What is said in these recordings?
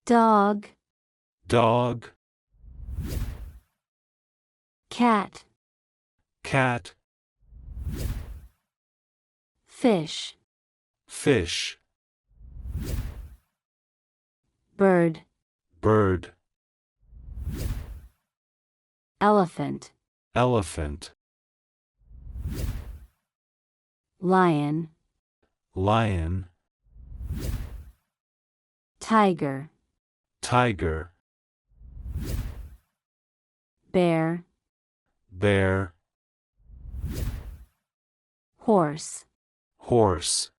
dog, dog, cat, cat, fish, fish, bird, bird, elephant, elephant, lion, lion, tiger, tiger, bear, bear, horse, horse,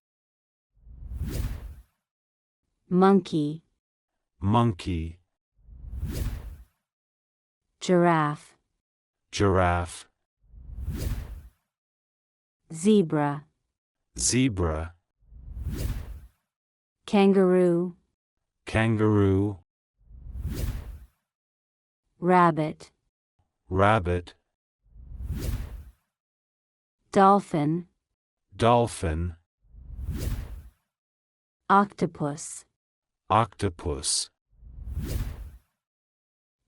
monkey, monkey, giraffe, giraffe, zebra, zebra, kangaroo, kangaroo, rabbit, rabbit, dolphin, dolphin, octopus, octopus,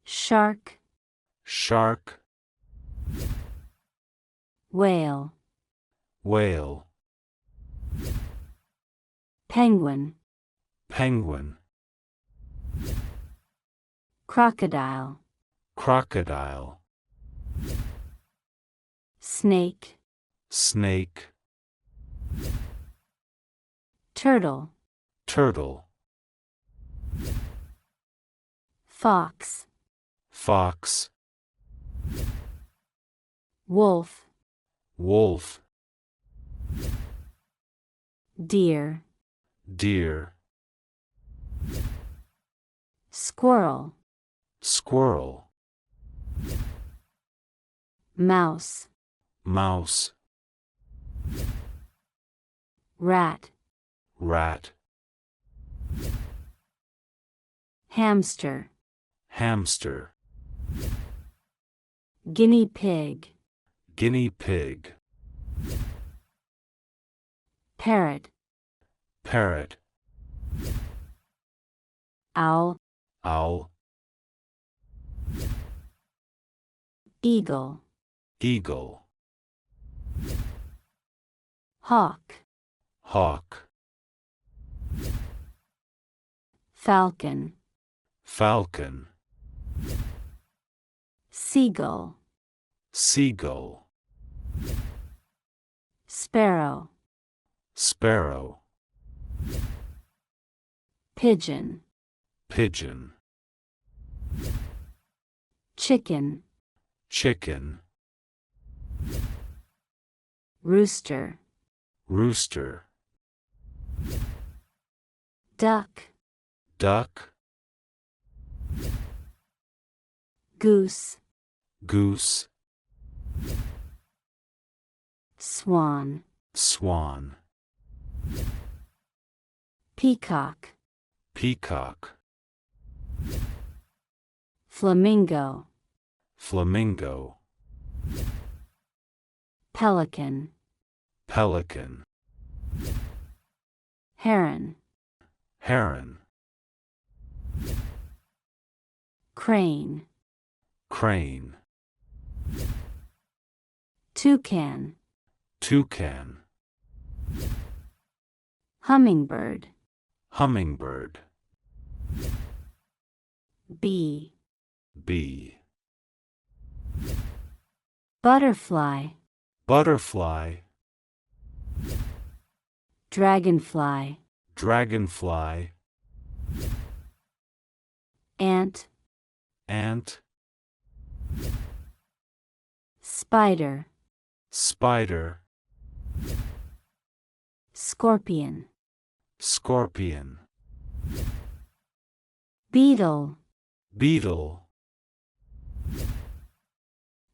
shark, shark, whale, whale, penguin, penguin, crocodile, crocodile, snake, snake, turtle, turtle, fox, fox, wolf, wolf, deer, deer, squirrel, squirrel, mouse, mouse, rat, rat, hamster, hamster, guinea pig, guinea pig, parrot, parrot, owl, owl, eagle, eagle, hawk, hawk, falcon, falcon, seagull, seagull, sparrow, sparrow, pigeon, pigeon, chicken, chicken, rooster, rooster, duck, duck, goose, goose, swan, swan, peacock, peacock, flamingo, flamingo, pelican, pelican, heron, heron, crane, crane, toucan, toucan, hummingbird, hummingbird, bee, bee, butterfly, butterfly, dragonfly, dragonfly, ant, ant, spider, spider, scorpion, scorpion, beetle, beetle,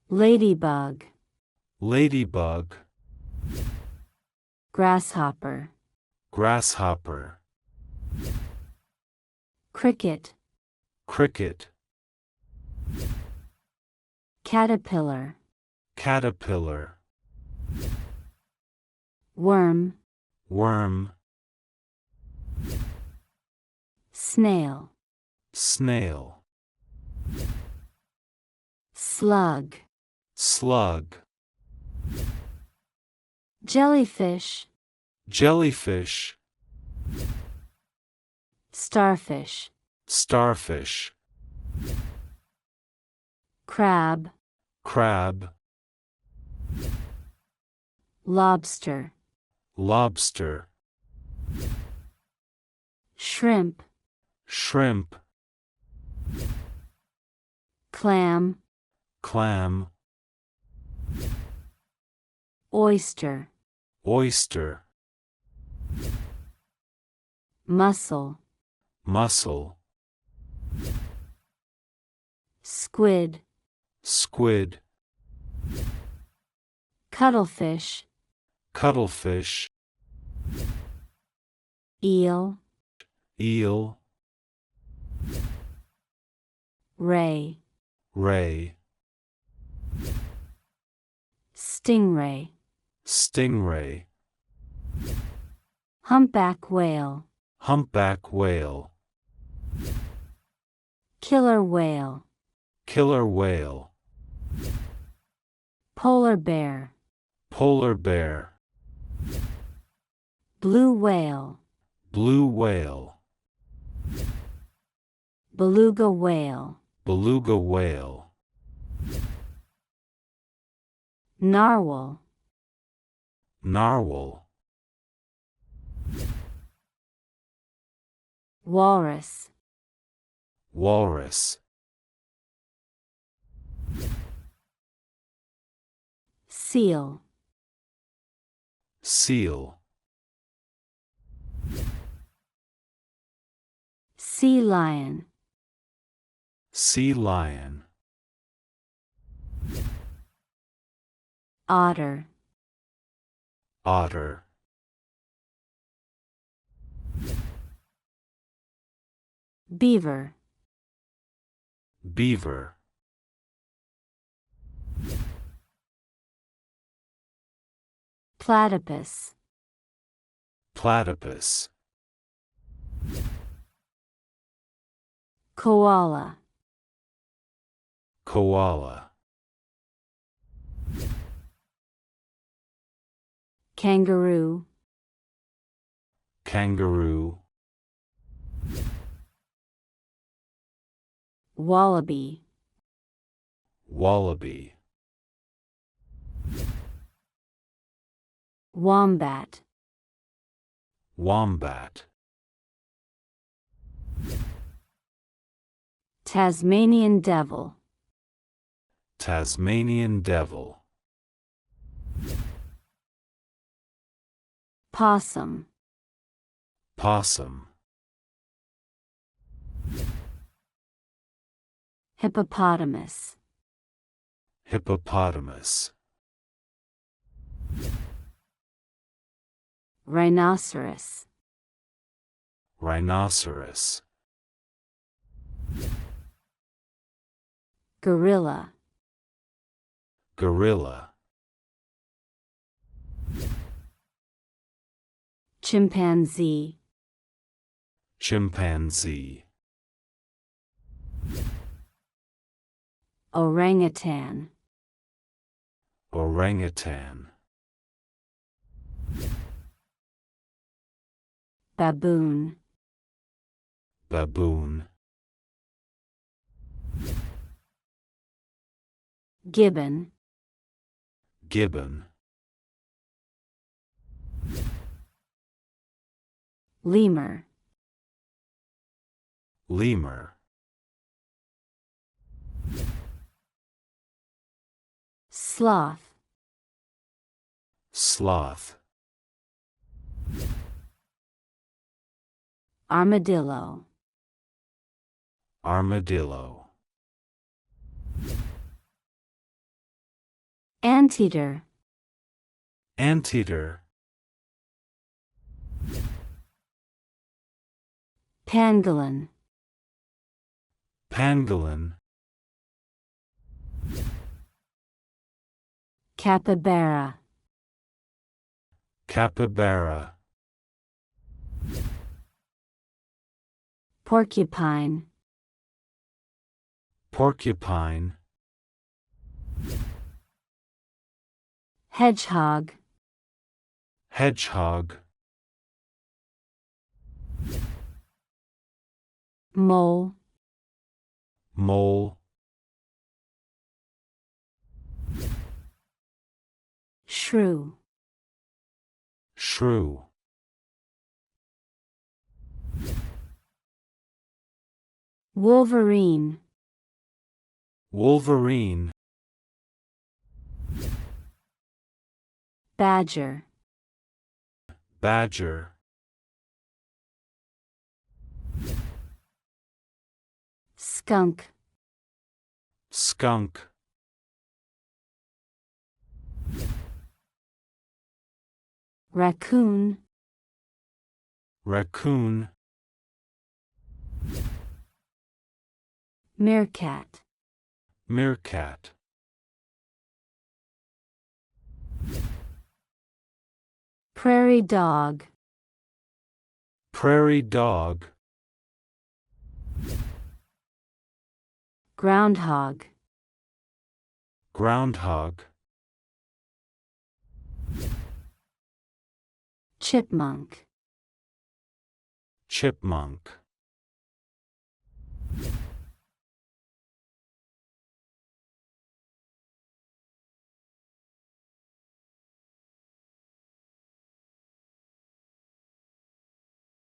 ladybug, ladybug, grasshopper, grasshopper, cricket, cricket, caterpillar, caterpillar, worm, worm, snail, snail, slug, slug, jellyfish, jellyfish, starfish, starfish, crab, crab, lobster, lobster, shrimp, shrimp, clam, clam, oyster, oyster, mussel, mussel, squid, squid, cuttlefish, cuttlefish, eel, eel, ray, ray, stingray, stingray, humpback whale, humpback whale, killer whale, killer whale, polar bear, polar bear, blue whale, blue whale, beluga whale, beluga whale, narwhal, narwhal, walrus, walrus, seal, seal, sea lion, sea lion, otter, otter, beaver, beaver, platypus, platypus, koala, koala, kangaroo, kangaroo, wallaby, wallaby, wombat, wombat, Tasmanian devil, Tasmanian devil, possum, possum, hippopotamus, hippopotamus, rhinoceros, rhinoceros, gorilla, gorilla, chimpanzee, chimpanzee, orangutan, orangutan, baboon, baboon, gibbon, gibbon, lemur, lemur, sloth, sloth, armadillo, armadillo, anteater, anteater, pangolin, pangolin, capybara, capybara, porcupine, porcupine, hedgehog, hedgehog, mole, mole, shrew, shrew, wolverine, wolverine, badger, badger, skunk, skunk, raccoon, raccoon, meerkat, meerkat, prairie dog, prairie dog, groundhog, groundhog, chipmunk, chipmunk,